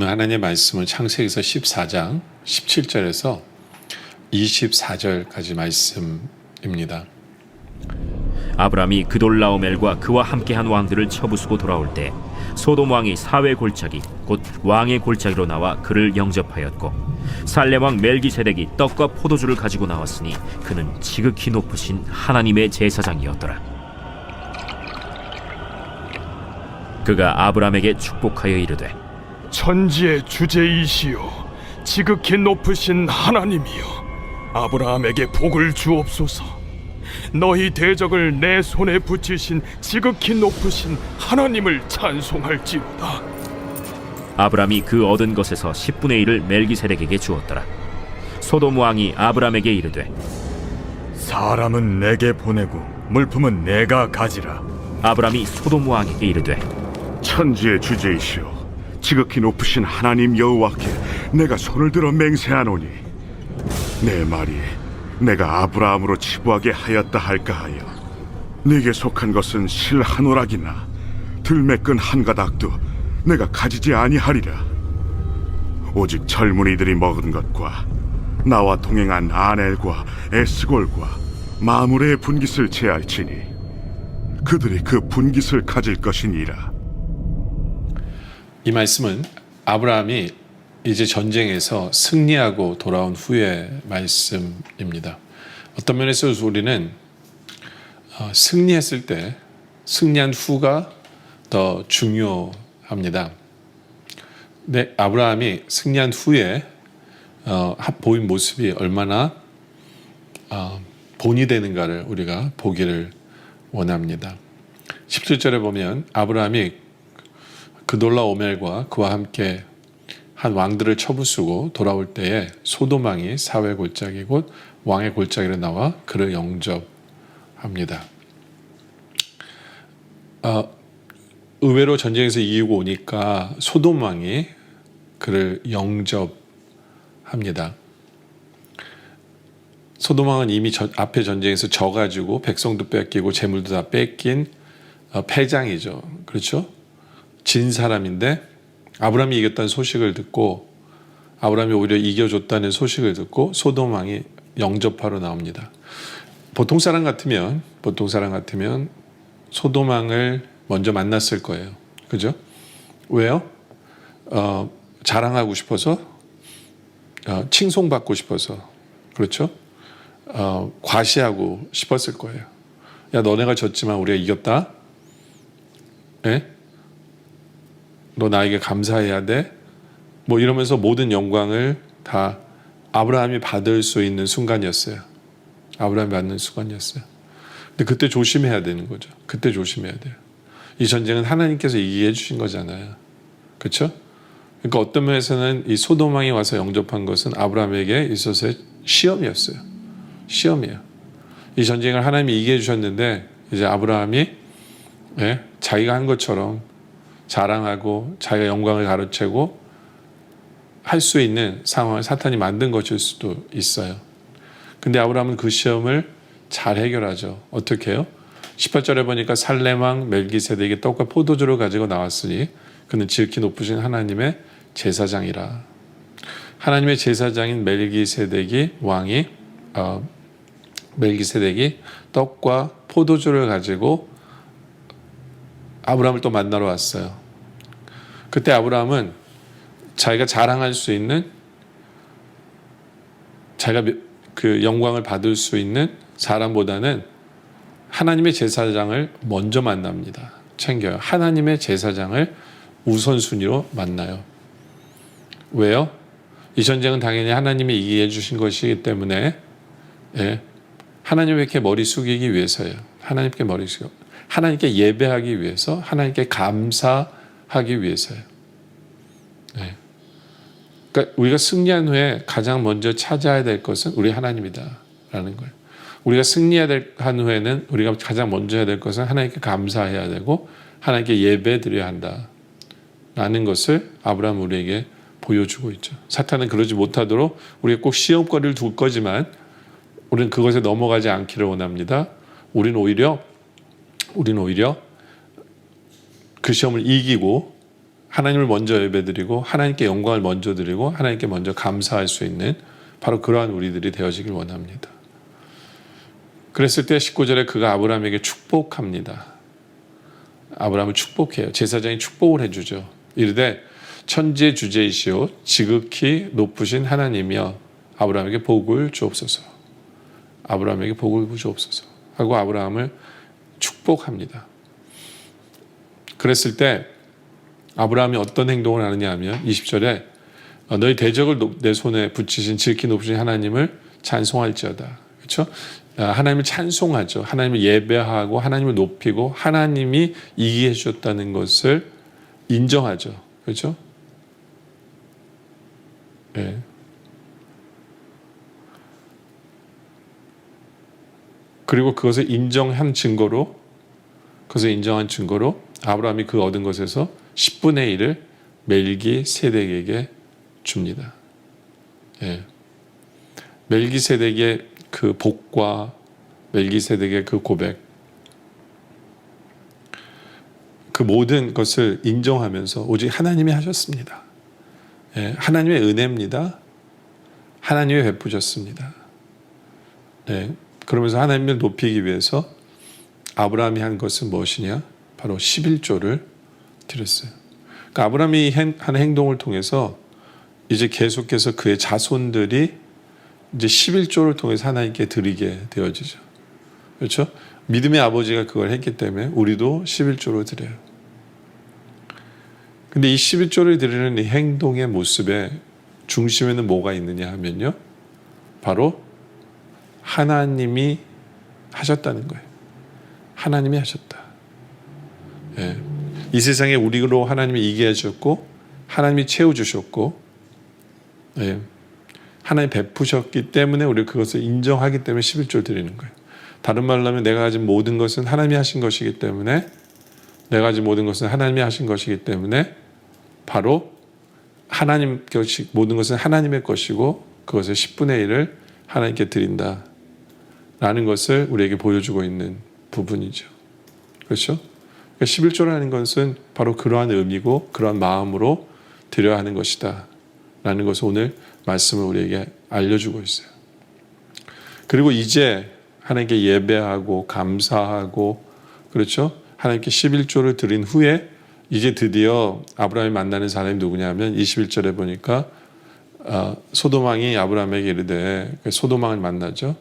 오늘 하나님의 말씀은 창세기서 14장 17절에서 24절까지 말씀입니다. 아브라함이 그돌라오멜과 그와 함께한 왕들을 쳐부수고 돌아올 때 소돔 왕이 사회 골짜기 곧 왕의 골짜기로 나와 그를 영접하였고 살렘 왕 멜기세덱이 떡과 포도주를 가지고 나왔으니 그는 지극히 높으신 하나님의 제사장이었더라. 그가 아브라함에게 축복하여 이르되 천지의 주제이시여 지극히 높으신 하나님이여 아브라함에게 복을 주옵소서. 너희 대적을 내 손에 붙이신 지극히 높으신 하나님을 찬송할지로다. 아브라함이 그 얻은 것에서 10분의 1을 멜기세덱에게 주었더라. 소돔 왕이 아브라함에게 이르되 사람은 내게 보내고 물품은 내가 가지라. 아브라함이 소돔 왕에게 이르되 천지의 주제이시여 지극히 높으신 하나님 여호와께 내가 손을 들어 맹세하노니 내 말이 내가 아브라함으로 치부하게 하였다 할까 하여 네게 속한 것은 실 한 오락이나 들매끈 한 가닥도 내가 가지지 아니하리라. 오직 젊은이들이 먹은 것과 나와 동행한 아넬과 에스골과 마므레의 분깃을 제할지니 그들이 그 분깃을 가질 것이니라. 이 말씀은 아브라함이 이제 전쟁에서 승리하고 돌아온 후의 말씀입니다. 어떤 면에서 우리는 승리했을 때 승리한 후가 더 중요합니다. 근데 아브라함이 승리한 후에 보인 모습이 얼마나 본이 되는가를 우리가 보기를 원합니다. 17절에 보면 아브라함이 그돌라오멜과 그와 함께 한 왕들을 쳐부수고 돌아올 때에 소돔 왕이 사회 골짜기 곧 왕의 골짜기로 나와 그를 영접합니다. 의외로 전쟁에서 이기고 오니까 소돔 왕이 그를 영접합니다. 소돔 왕은 이미 앞에 전쟁에서 져가지고 백성도 뺏기고 재물도 다 뺏긴 패장이죠. 그렇죠? 진 사람인데 아브라함이 이겼다는 소식을 듣고 아브라함이 오히려 이겨줬다는 소식을 듣고 소돔 왕이 영접하러 나옵니다. 보통 사람 같으면 소돔 왕을 먼저 만났을 거예요. 그죠? 왜요? 자랑하고 싶어서, 칭송받고 싶어서, 그렇죠? 과시하고 싶었을 거예요. 야, 너네가 졌지만 우리가 이겼다. 예? 너 나에게 감사해야 돼. 뭐 이러면서 모든 영광을 다 아브라함이 받을 수 있는 순간이었어요. 아브라함이 받는 순간이었어요. 근데 그때 조심해야 되는 거죠. 그때 조심해야 돼요. 이 전쟁은 하나님께서 이기게 해주신 거잖아요. 그렇죠? 그러니까 어떤 면에서는 이 소돔 왕이 와서 영접한 것은 아브라함에게 있어서의 시험이었어요. 시험이에요. 이 전쟁을 하나님이 이기게 해주셨는데 이제 아브라함이 자기가 한 것처럼 자랑하고 자기가 영광을 가로채고 할 수 있는 상황을 사탄이 만든 것일 수도 있어요. 근데 아브라함은 그 시험을 잘 해결하죠. 어떻게 해요? 18절에 보니까 살렘 왕 멜기세덱이 떡과 포도주를 가지고 나왔으니 그는 지극히 높으신 하나님의 제사장이라. 하나님의 제사장인 멜기세덱이 떡과 포도주를 가지고 아브라함을 또 만나러 왔어요. 그때 아브라함은 자기가 자랑할 수 있는, 자기가 그 영광을 받을 수 있는 사람보다는 하나님의 제사장을 먼저 만납니다. 챙겨요. 하나님의 제사장을 우선순위로 만나요. 왜요? 이 전쟁은 당연히 하나님이 이기게 해주신 것이기 때문에 하나님께 이렇게 머리 숙이기 위해서예요. 하나님께 머리 숙여. 하나님께 예배하기 위해서, 하나님께 감사하기 위해서요. 그러니까 우리가 승리한 후에 가장 먼저 찾아야 될 것은 우리 하나님이다라는 거예요. 우리가 승리한 후에는 우리가 가장 먼저 해야 될 것은 하나님께 감사해야 되고 하나님께 예배 드려야 한다라는 것을 아브라함 우리에게 보여주고 있죠. 사탄은 그러지 못하도록 우리가 꼭 시험거리를 둘 거지만 우리는 그것에 넘어가지 않기를 원합니다. 우리는 오히려 그 시험을 이기고 하나님을 먼저 예배드리고 하나님께 영광을 먼저 드리고 하나님께 먼저 감사할 수 있는 바로 그러한 우리들이 되어지길 원합니다. 그랬을 때 19절에 그가 아브라함에게 축복합니다. 아브라함을 축복해요. 제사장이 축복을 해주죠. 이르되 천지의 주제이시오 지극히 높으신 하나님이여 아브라함에게 복을 주옵소서. 아브라함에게 복을 주옵소서 하고 아브라함을 축복합니다. 그랬을 때 아브라함이 어떤 행동을 하느냐 하면 20절에 너희 대적을 내 손에 붙이신 지극히 높으신 하나님을 찬송할지어다. 그렇죠? 하나님을 찬송하죠. 하나님을 예배하고 하나님을 높이고 하나님이 이기게 해주셨다는 것을 인정하죠. 그렇죠? 네. 그리고 그것을 인정한 증거로 아브라함이 그 얻은 것에서 10분의 1을 멜기세덱에게 줍니다. 예. 멜기세덱의 그 복과 멜기세덱의 그 고백, 그 모든 것을 인정하면서 오직 하나님이 하셨습니다. 예. 하나님의 은혜입니다. 하나님이 베푸셨습니다. 예. 그러면서 하나님을 높이기 위해서 아브라함이 한 것은 무엇이냐? 바로 11조를 드렸어요. 그러니까 아브라함이 한 행동을 통해서 이제 계속해서 그의 자손들이 이제 11조를 통해서 하나님께 드리게 되어지죠. 그렇죠? 믿음의 아버지가 그걸 했기 때문에 우리도 11조를 드려요. 근데 이 11조를 드리는 이 행동의 모습에 중심에는 뭐가 있느냐 하면요. 바로 하나님이 하셨다는 거예요. 하나님이 하셨다. 예. 이 세상에 우리로 하나님이 이기게 해주셨고 하나님이 채워주셨고 예. 하나님 베푸셨기 때문에 우리가 그것을 인정하기 때문에 11조를 드리는 거예요. 다른 말로 하면 내가 가진 모든 것은 하나님이 하신 것이기 때문에 바로 하나님 것이 모든 것은 하나님의 것이고 그것의 10분의 1을 하나님께 드린다 라는 것을 우리에게 보여주고 있는 부분이죠. 그렇죠? 11조라는 것은 바로 그러한 의미고 그러한 마음으로 드려야 하는 것이다 라는 것을 오늘 말씀을 우리에게 알려주고 있어요. 그리고 이제 하나님께 예배하고 감사하고 그렇죠? 하나님께 11조를 드린 후에 이제 드디어 아브라함이 만나는 사람이 누구냐면 21절에 보니까 소돔왕이 아브라함에게 이르되 소돔왕을 만나죠.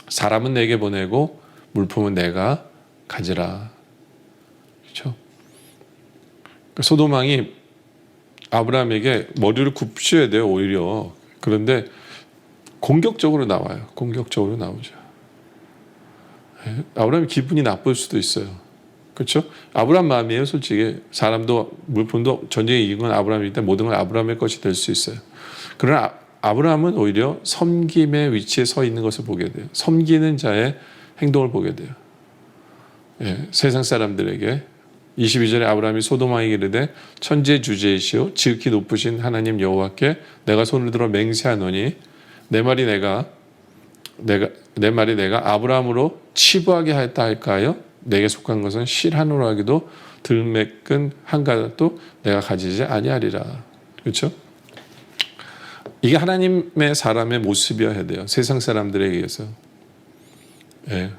사람은 내게 보내고 물품은 내가 가지라. 그렇죠? 소돔왕이 아브라함에게 머리를 굽혀야 돼요, 오히려. 그런데 공격적으로 나와요. 공격적으로 나오죠. 아브라함이 기분이 나쁠 수도 있어요. 그렇죠? 아브라함 마음이에요, 솔직히. 사람도 물품도 전쟁에 이긴 건 아브라함이기 때문에 모든 건 아브라함의 것이 될 수 있어요. 그러나 아브라함은 오히려 섬김의 위치에 서 있는 것을 보게 돼요. 섬기는 자의 행동을 보게 돼요. 예, 세상 사람들에게 22절에 아브라함이 소돔왕에게 이르되 천지의 주제이시오 지극히 높으신 하나님 여호와께 내가 손을 들어 맹세하노니 내 말이 내가 아브라함으로 치부하게 하였다 할까요? 내게 속한 것은 실 하나로 하기도 들매끈 한 가닥도 내가 가지지 아니하리라. 그렇죠? 이게 하나님의 사람의 모습이어야 돼요. 세상 사람들에 의해서. 예.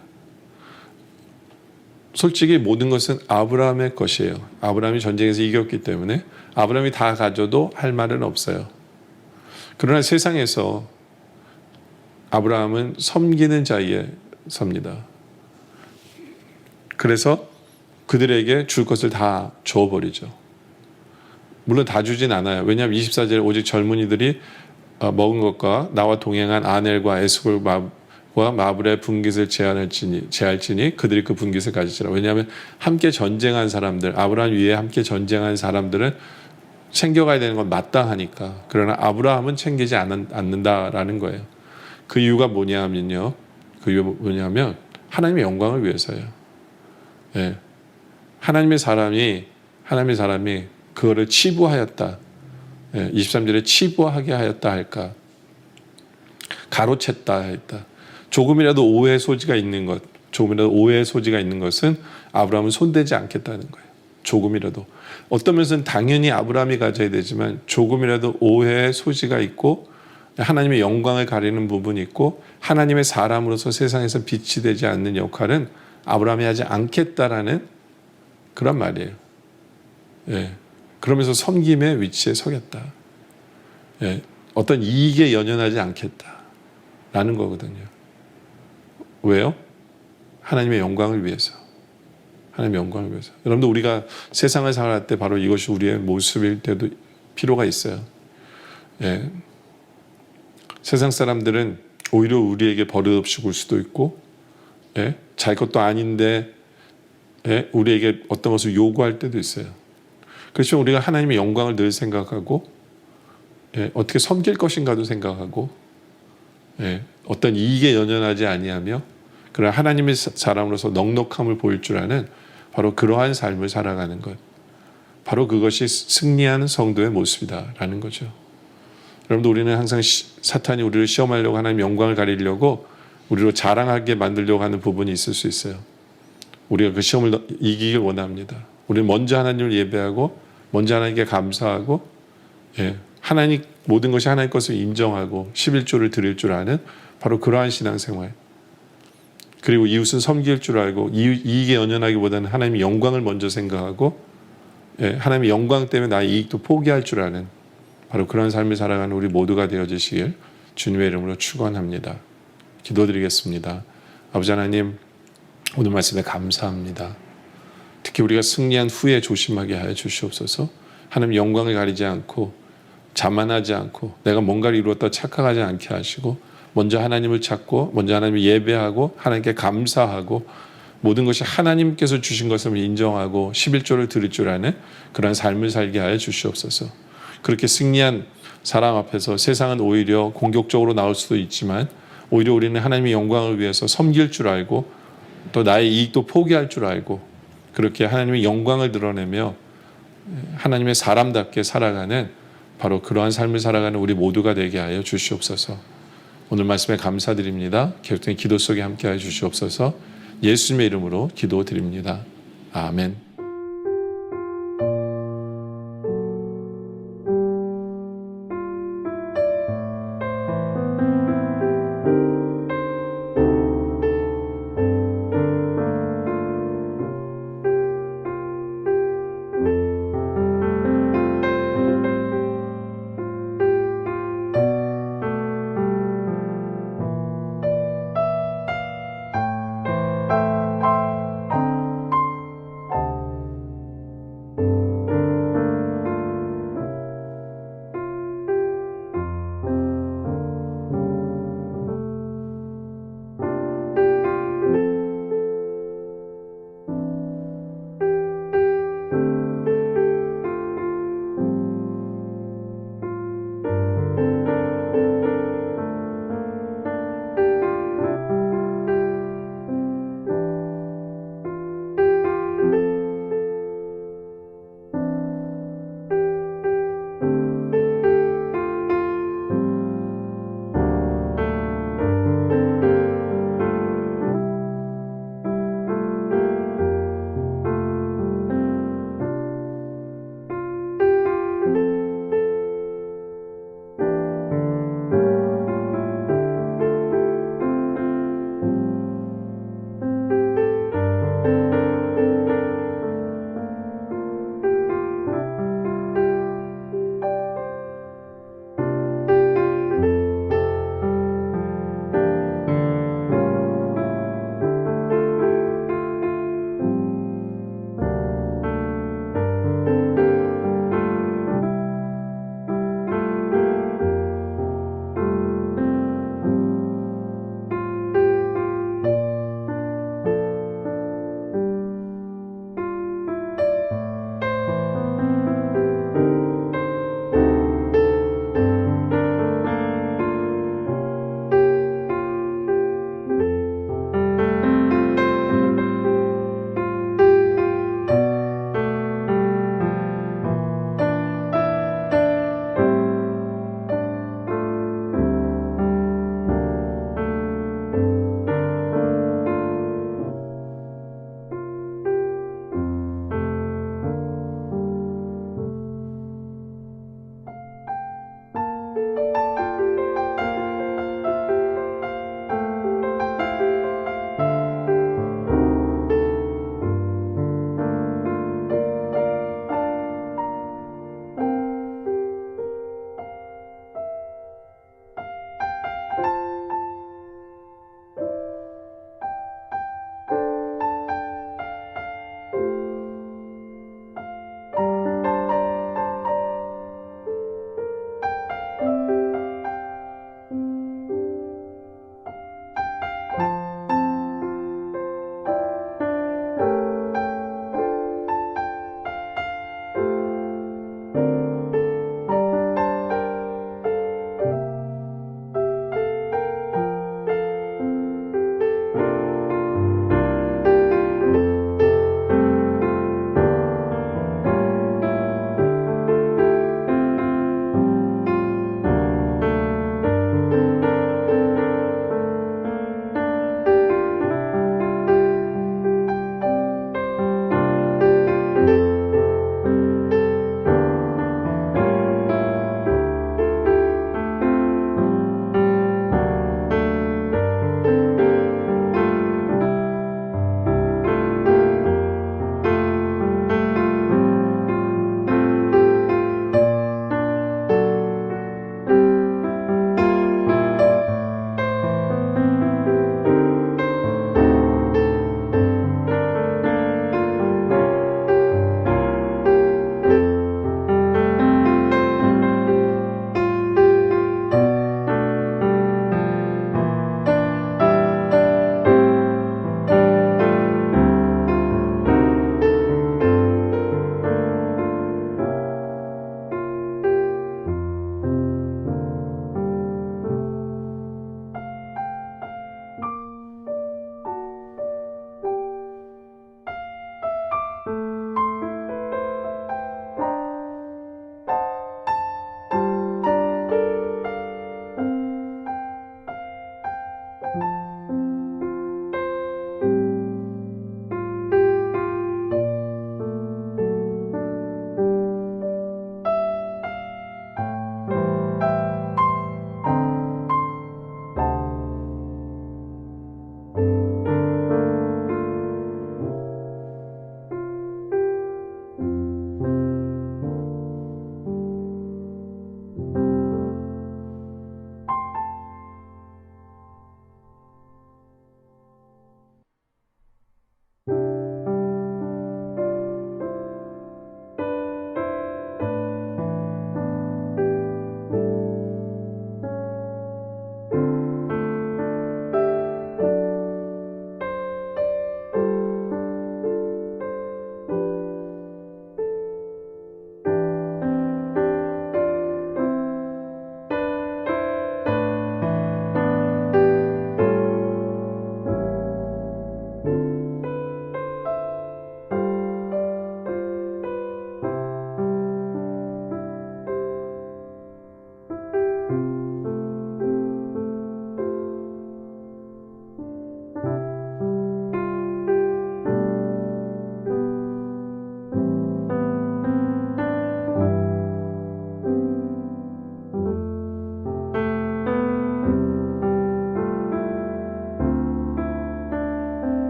솔직히 모든 것은 아브라함의 것이에요. 아브라함이 전쟁에서 이겼기 때문에 아브라함이 다 가져도 할 말은 없어요. 그러나 세상에서 아브라함은 섬기는 자리에 섭니다. 그래서 그들에게 줄 것을 다 줘버리죠. 물론 다 주진 않아요. 왜냐하면 24절에 오직 젊은이들이 먹은 것과 나와 동행한 아넬과 에스골과 마블의 분깃을 제할지니 그들이 그 분깃을 가지시라. 왜냐하면 함께 전쟁한 사람들, 아브라함 위에 함께 전쟁한 사람들은 챙겨가야 되는 건 마땅하니까. 그러나 아브라함은 챙기지 않는다라는 거예요. 그 이유가 뭐냐면요. 하나님의 영광을 위해서예요. 예. 하나님의 사람이 그거를 치부하였다. 예. 23절에 치부하게 하였다 할까. 가로챘다 했다. 조금이라도 오해의 소지가 있는 것은 아브라함은 손대지 않겠다는 거예요. 조금이라도 어떤 면에서는 당연히 아브라함이 가져야 되지만 조금이라도 오해의 소지가 있고 하나님의 영광을 가리는 부분이 있고 하나님의 사람으로서 세상에서 빛이 되지 않는 역할은 아브라함이 하지 않겠다라는 그런 말이에요. 예. 그러면서 섬김의 위치에 서겠다. 예. 어떤 이익에 연연하지 않겠다라는 거거든요. 왜요? 하나님의 영광을 위해서. 하나님의 영광을 위해서. 여러분들 우리가 세상을 살아갈 때 바로 이것이 우리의 모습일 때도 필요가 있어요. 예. 세상 사람들은 오히려 우리에게 버릇없이 굴 수도 있고, 예? 자기 것도 아닌데, 예? 우리에게 어떤 것을 요구할 때도 있어요. 그렇지만 우리가 하나님의 영광을 늘 생각하고, 예? 어떻게 섬길 것인가도 생각하고, 예? 어떤 이익에 연연하지 아니하며, 그런 하나님의 사람으로서 넉넉함을 보일 줄 아는 바로 그러한 삶을 살아가는 것. 바로 그것이 승리하는 성도의 모습이다라는 거죠. 여러분들 우리는 항상 사탄이 우리를 시험하려고 하나님 영광을 가리려고 우리로 자랑하게 만들려고 하는 부분이 있을 수 있어요. 우리가 그 시험을 이기길 원합니다. 우리는 먼저 하나님을 예배하고 먼저 하나님께 감사하고 예, 하나님 모든 것이 하나님 것을 인정하고 11조를 드릴 줄 아는 바로 그러한 신앙생활. 그리고 이웃은 섬길 줄 알고 이익에 연연하기보다는 하나님의 영광을 먼저 생각하고 예, 하나님의 영광 때문에 나의 이익도 포기할 줄 아는 바로 그런 삶을 살아가는 우리 모두가 되어지시길 주님의 이름으로 축원합니다. 기도드리겠습니다. 아버지 하나님, 오늘 말씀에 감사합니다. 특히 우리가 승리한 후에 조심하게 하여 주시옵소서. 하나님 영광을 가리지 않고 자만하지 않고 내가 뭔가를 이루었다 착각하지 않게 하시고 먼저 하나님을 찾고 먼저 하나님을 예배하고 하나님께 감사하고 모든 것이 하나님께서 주신 것을 인정하고 11조를 드릴 줄 아는 그런 삶을 살게 하여 주시옵소서. 그렇게 승리한 사람 앞에서 세상은 오히려 공격적으로 나올 수도 있지만 오히려 우리는 하나님의 영광을 위해서 섬길 줄 알고 또 나의 이익도 포기할 줄 알고 그렇게 하나님의 영광을 드러내며 하나님의 사람답게 살아가는 바로 그러한 삶을 살아가는 우리 모두가 되게 하여 주시옵소서. 오늘 말씀에 감사드립니다. 계속된 기도 속에 함께 하여 주시옵소서. 예수님의 이름으로 기도드립니다. 아멘.